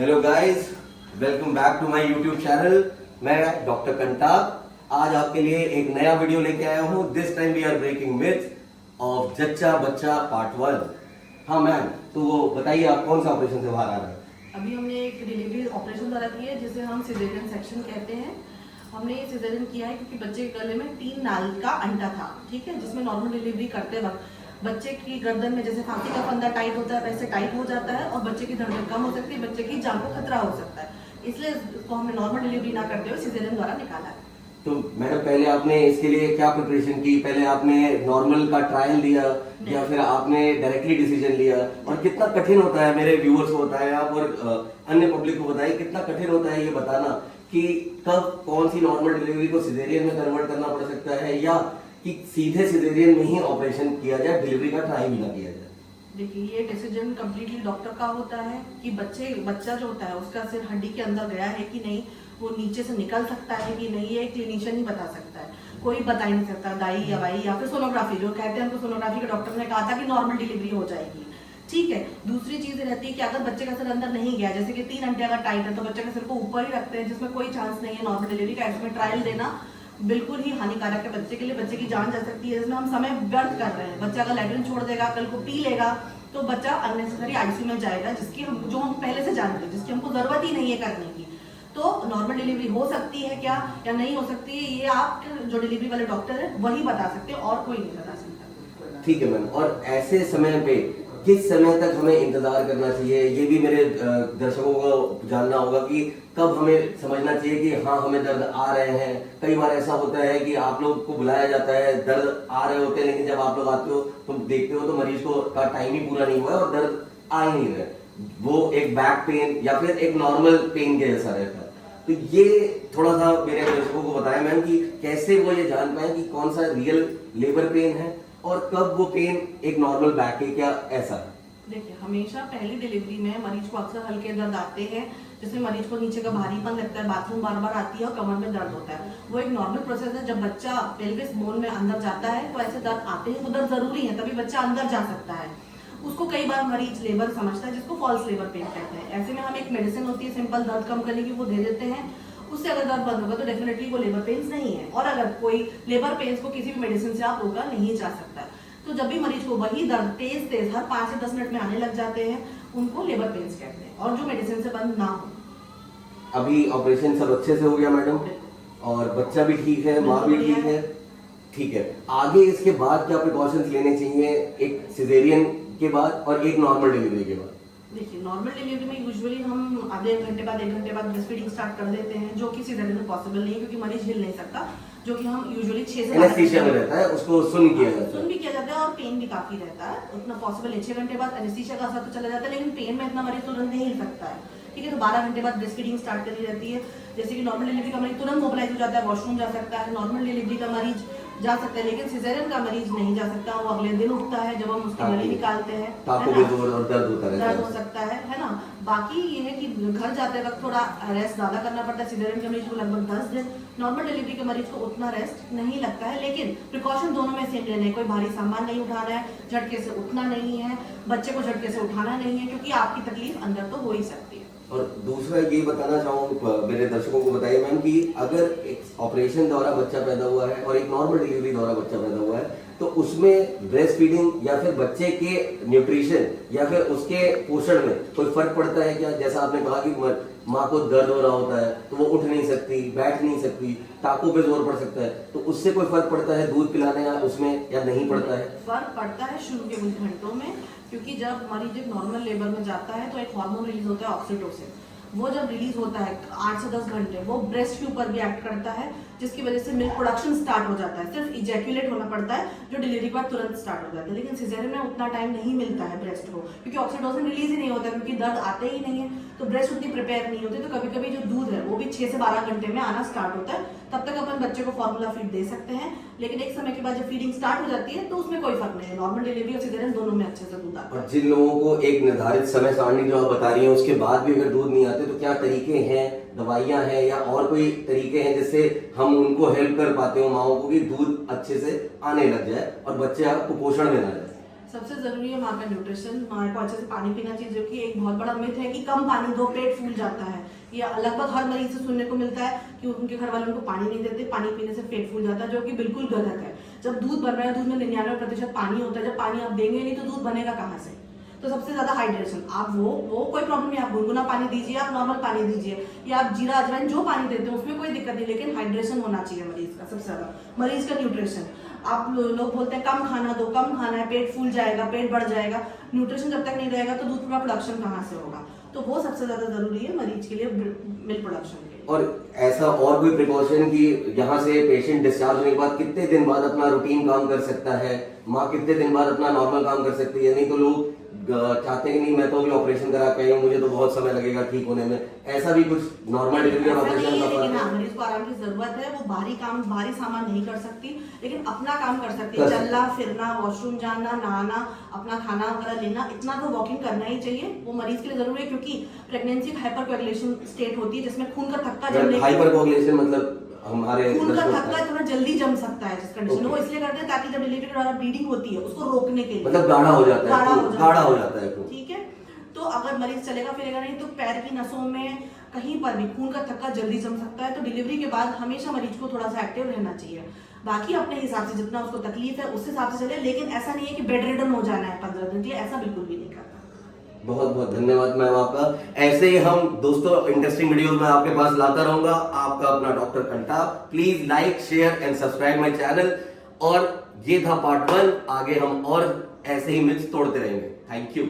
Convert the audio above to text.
Hello guys, welcome back to my YouTube channel. मैं doctor कंटाक आज आपके लिए एक नया वीडियो लेके आया हूँ। This time we are breaking myths of जच्चा बच्चा पार्ट 1। हाँ मैम, तो वो बताइए आप कौन सा ऑपरेशन से बाहर आ रहे हैं? अभी हमने एक डिलीवरी ऑपरेशन द्वारा की है जिसे हम सिजेरियन सेक्शन कहते हैं। हमने ये सिजेरियन किया है क्योंकि बच्चे के गले में 3 नाल का अंटा था, ठीक है, जिसमें नॉर्मल डिलीवरी करते वक्त बच्चे की गर्दन में जैसे फांसी का फंदा टाइट होता है वैसे टाइट हो जाता है और बच्चे की धड़कन कम हो सकती है, बच्चे की जान को खतरा हो सकता है। इसलिए इसको हमने नॉर्मल डिलीवरी ना करते हुए सिजेरियन द्वारा निकाला है। तो मैडम पहले आपने इसके लिए क्या प्रिपरेशन की? पहले आपने नॉर्मल का ट्रायल दिया या फिर आपने डायरेक्टली डिसीजन लिया? और कितना कठिन होता है, मेरे व्यूअर्स को बताएं आप और अन्य पब्लिक को बताएं, कितना कठिन होता है ये बताना कि कब कौन सी नॉर्मल डिलीवरी को सिजेरियन में कन्वर्ट करना पड़ सकता है या कि सीधे सिजेरियन में ही ऑपरेशन किया जाए, डिलीवरी का ट्राई भी ना किया जाए? देखिए, ये डिसीजन कम्प्लीटली डॉक्टर का होता है कि बच्चा जो होता है उसका सिर हड्डी के अंदर गया है कि नहीं, वो नीचे से निकल सकता है कि नहीं, ये क्लिनिशियन ही बता सकता है। कोई बता ही नहीं सकता, दाई या वाई या फिर सोनोग्राफी जो कहते हैं, हमको सोनोग्राफी के डॉक्टर ने कहा था कि नॉर्मल डिलीवरी हो जाएगी, ठीक है। दूसरी चीज रहती है कि अगर बच्चे का सिर अंदर नहीं गया, जैसे कि 3 अंटे अगर टाइट है तो बच्चे के सिर को ऊपर ही रखते हैं, जिसमें कोई चांस नहीं है नॉर्मल डिलीवरी का। इसमें ट्रायल देना बिल्कुल ही हानिकारक है बच्चे के लिए, बच्चे की जान जा सकती है। इसमें हम समय व्यर्थ कर रहे हैं। बच्चा अगर लैट्रिन छोड़ देगा, कल को पी लेगा तो बच्चा अननेसेसरी आईसीयू में जाएगा, जो हम पहले से जानते हैं, जिसकी हमको जरूरत ही नहीं है करने की। तो नॉर्मल डिलीवरी हो सकती है क्या या नहीं हो सकती है, ये आप जो डिलीवरी वाले डॉक्टर है वही बता सकते हैं और कोई नहीं बता सकता। ठीक है मैम, और ऐसे समय पे किस समय तक हमें इंतजार करना चाहिए, ये भी मेरे दर्शकों को जानना होगा कि कब हमें समझना चाहिए कि हाँ हमें दर्द आ रहे हैं। कई बार ऐसा होता है कि आप लोग को बुलाया जाता है, दर्द आ रहे होते हैं, लेकिन जब आप लोग आते हो तो देखते हो तो मरीज को का टाइम ही पूरा नहीं हुआ है और दर्द आ ही नहीं रहा है, वो एक बैक पेन या फिर एक नॉर्मल पेन के जैसा रहता है। तो ये थोड़ा सा मेरे दर्शकों को बताएं मैम कि कैसे वो ये जान पाए कि कौन सा रियल लेबर पेन है और कब वो पेन एक नॉर्मल बैक है, क्या ऐसा? देखिए, हमेशा पहली डिलीवरी में मरीज को अक्सर हल्के दर्द आते हैं, जिसमें मरीज को नीचे का भारीपन लगता है, बाथरूम बार बार आती है और कमर में दर्द होता है। वो एक नॉर्मल प्रोसेस है। जब बच्चा पेल्विस बोन में अंदर जाता है तो ऐसे दर्द आते हैं, वो दर्द जरूरी है, तभी बच्चा अंदर जा सकता है। उसको कई बार मरीज लेबर समझता है, जिसको फॉल्स लेबर पेन कहते हैं। ऐसे में हम एक मेडिसिन होती है सिंपल दर्द कम करने की, वो दे देते हैं। उससे अगर दर्द बंद होगा तो डेफिनेटली वो लेबर पेन्स नहीं है। और अगर कोई लेबर पेन्स को किसी भी मेडिसिन से आप रोका नहीं जा सकता। तो जब भी मरीज को वही दर्द तेज हर 5 से 10 मिनट में आने लग जाते हैं, उनको लेबर पेन्स कहते हैं, और जो मेडिसिन से बंद ना हो। अभी ऑपरेशन सब अच्छे से हो गया मैडम, और बच्चा भी ठीक है, माँ भी ठीक है, ठीक है। आगे इसके बाद क्या प्रिकॉशंस लेने चाहिए, एक सिजेरियन के बाद और एक नॉर्मल डिलीवरी के बाद? देखिए, नॉर्मल डिलीवरी में यूजुअली हम आधे घंटे बाद 1 घंटे बाद ब्रेस्ट फीडिंग स्टार्ट कर देते हैं, जो कि सिजेरियन में पॉसिबल नहीं है क्योंकि मरीज हिल नहीं सकता, जो कि हम यूजुअली 6 से 12 एनेस्थीसिया में रहता है, उसको सुन किया जाता है, सुन भी किया जाता है और पेन भी काफी रहता है। उतना पॉसिबल है 6 घंटे बाद एनेस्थीसिया का असर तो चला जाता है, लेकिन पेन में इतना मरीज तुरंत नहीं हिल सकता है, ठीक है। तो 12 घंटे बाद ब्रेस्ट फीडिंग स्टार्ट करी रहती है। जैसे कि नॉर्मल डिलीवरी का मरीज तुरंत मोबिलाइज हो जाता है, वॉशरूम जा सकता है, नॉर्मल डिलीवरी का मरीज जा सकता है, लेकिन सिजेरियन का मरीज नहीं जा सकता। वो अगले दिन उठता है जब हम उसकी नली निकालते हैं, टाँकों में जोर और दर्द होता रहता है, दर्द हो सकता है ना। बाकी ये है कि घर जाते वक्त थोड़ा रेस्ट ज्यादा करना पड़ता है। सिजेरियन के मरीज को लगभग 10 दिन, नॉर्मल डिलीवरी के मरीज को उतना रेस्ट नहीं लगता है, लेकिन प्रिकॉशन दोनों में सेम लेने। कोई भारी सामान नहीं उठाना है, झटके से उठना नहीं है, बच्चे को झटके से उठाना नहीं है, क्योंकि आपकी तकलीफ अंदर तो हो ही सकती है। और दूसरा ये बताना चाहूँ मेरे दर्शकों को बताइए मैम कि अगर एक ऑपरेशन द्वारा बच्चा पैदा हुआ है और एक नॉर्मल डिलीवरी द्वारा बच्चा पैदा हुआ है, तो उसमें ब्रेस्ट फीडिंग या फिर बच्चे के न्यूट्रिशन या फिर उसके पोषण में कोई फर्क पड़ता है क्या? जैसा आपने कहा कि माँ को दर्द हो रहा होता है तो वो उठ नहीं सकती, बैठ नहीं सकती, टाकों पे जोर पड़ सकता है, तो उससे कोई फर्क पड़ता है दूध पिलाने या उसमें, या नहीं पड़ता है? फर्क पड़ता है शुरू के कुछ घंटों में, क्योंकि जब मरीज एक नॉर्मल लेबर में जाता है तो एक हार्मोन रिलीज होता है ऑक्सीटोसिन। वो जब रिलीज होता है 8 से 10 घंटे, वो ब्रेस्ट के ऊपर भी एक्ट करता है, जिसकी वजह से मिल्क प्रोडक्शन स्टार्ट हो जाता है। सिर्फ इजैकुलेट होना पड़ता है, जो डिलीवरी के बाद तुरंत स्टार्ट हो जाता है। लेकिन सिजेरियन में उतना टाइम नहीं मिलता है ब्रेस्ट को, क्योंकि ऑक्सीटोसिन रिलीज ही नहीं होता, क्योंकि दर्द आते ही नहीं है, तो ब्रेस्ट उतनी प्रिपेयर नहीं होती। तो कभी कभी जो दूध है वो भी 6 से 12 घंटे में आना स्टार्ट होता है। तब तक अपन बच्चे को फॉर्मूला फीड दे सकते हैं, लेकिन एक समय के बाद जब फीडिंग स्टार्ट हो जाती है तो उसमें कोई फर्क नहीं है। नॉर्मल डिलीवरी और सिजेरियन दोनों में अच्छे से दूध आता है। और जिन लोगों को एक निर्धारित समय सारणी जो आप बता रही हैं उसके बाद भी अगर दूध नहीं आते, तो क्या तरीके हैं, दवाइयां हैं या और कोई तरीके हैं जिससे हम उनको हेल्प कर पाते हो माओ को कि दूध अच्छे से आने लग जाए और बच्चे कुपोषण में ना जाए? सबसे जरूरी है माँ का न्यूट्रिशन। माँ को अच्छे से पानी पीना चाहिए, जो कि एक बहुत बड़ा मिथ है कि कम पानी दो पेट फूल जाता है। ये लगभग हर मरीज से सुनने को मिलता है कि उनके घर वाले उनको पानी नहीं देते, पानी पीने से पेट फूल जाता है, जो कि बिल्कुल गलत है। जब दूध बन रहा है, दूध में 99% पानी होता है, जब पानी आप देंगे नहीं तो दूध बनेगा कहाँ से? तो सबसे ज्यादा हाइड्रेशन, आप वो कोई प्रॉब्लम नहीं, आप गुनगुना पानी दीजिए, आप नॉर्मल पानी दीजिए, या आप जीरा अजवाइन जो पानी देते हैं उसमें कोई दिक्कत नहीं, लेकिन हाइड्रेशन होना चाहिए मरीज का। सबसे ज्यादा मरीज का न्यूट्रिशन। आप लोग बोलते हैं कम खाना दो, कम खाना है पेट फूल जाएगा, पेट बढ़ जाएगा। न्यूट्रिशन जब तक नहीं रहेगा तो दूध का प्रोडक्शन कहाँ से होगा? तो वो सबसे ज्यादा जरूरी है मरीज के लिए, मिल्क प्रोडक्शन के लिए। और ऐसा और कोई प्रिकॉशन कि यहाँ से पेशेंट डिस्चार्ज होने के बाद कितने दिन बाद अपना रूटीन काम कर सकता है, माँ कितने दिन बाद अपना नॉर्मल काम कर सकती है? नहीं तो लोग चाहते हैं कि नहीं मैं तो अभी ऑपरेशन करा के आई हूँ, मुझे तो बहुत समय लगेगा ठीक होने में। ऐसा भी कुछ नॉर्मल डिलीवरी और ऑपरेशन लेकिन हाँ, मरीज को आराम की जरूरत है। वो भारी सामान नहीं कर सकती, लेकिन अपना काम कर सकती है। चलना फिरना, वॉशरूम जाना, नहाना, अपना खाना वगैरह लेना, इतना तो वॉकिंग करना ही चाहिए। वो मरीज के लिए जरूरी है, क्योंकि प्रेगनेंसी हाइपरकोएगुलेशन स्टेट होती है, जिसमें खून का थक्का जमने, हाइपरकोएगुलेशन मतलब हमारे खून का थक्का थोड़ा जल्दी जम सकता है। जिस कंडीशन में वो इसलिए करते हैं ताकि जब डिलीवरी के दौरान ब्लीडिंग होती है उसको रोकने के लिए, मतलब गाढ़ा हो जाता है, गाढ़ा हो जाता है। ठीक है, तो अगर मरीज चलेगा फिरेगा नहीं तो पैर की नसों में कहीं पर भी खून का थक्का जल्दी जम सकता है। तो डिलीवरी के बाद हमेशा मरीज को थोड़ा सा एक्टिव रहना चाहिए। बाकी अपने हिसाब से जितना उसको तकलीफ है उस हिसाब से चले, लेकिन ऐसा नहीं है कि बेड रिडन हो जाना है 15 दिन के लिए, ऐसा बिल्कुल भी नहीं करना। बहुत बहुत धन्यवाद मैम आपका। ऐसे ही हम दोस्तों इंटरेस्टिंग वीडियोस में आपके पास लाता रहूंगा। आपका अपना doctor Kantap. Please like share and subscribe my channel. और ये था पार्ट 1, आगे हम और ऐसे ही मिथ्स तोड़ते रहेंगे। Thank you.